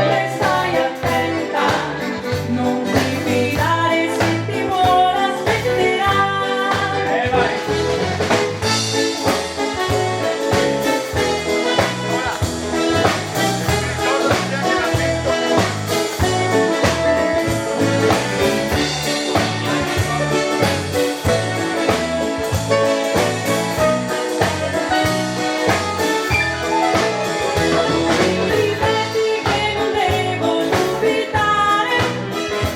sempre stai attenta, non ti fidare, se ti vuole aspetterà. Vai! Ripeti che non devo dubitare,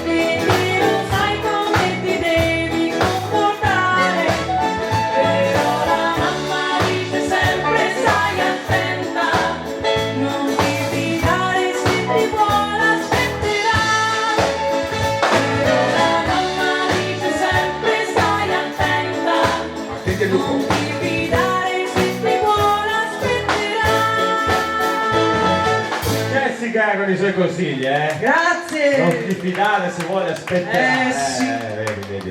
che lo sai come ti devi comportare, però la mamma dice sempre stai attenta, non ti fidare, se ti vuole aspetterà. Però la mamma dice sempre stai attenta, Attenti al lupo. non ti fidare, se ti vuole aspetterà. Jessica con i suoi consigli, eh? Grazie! Non ti fidare se vuole aspettare. Sì. Vedi, vedi.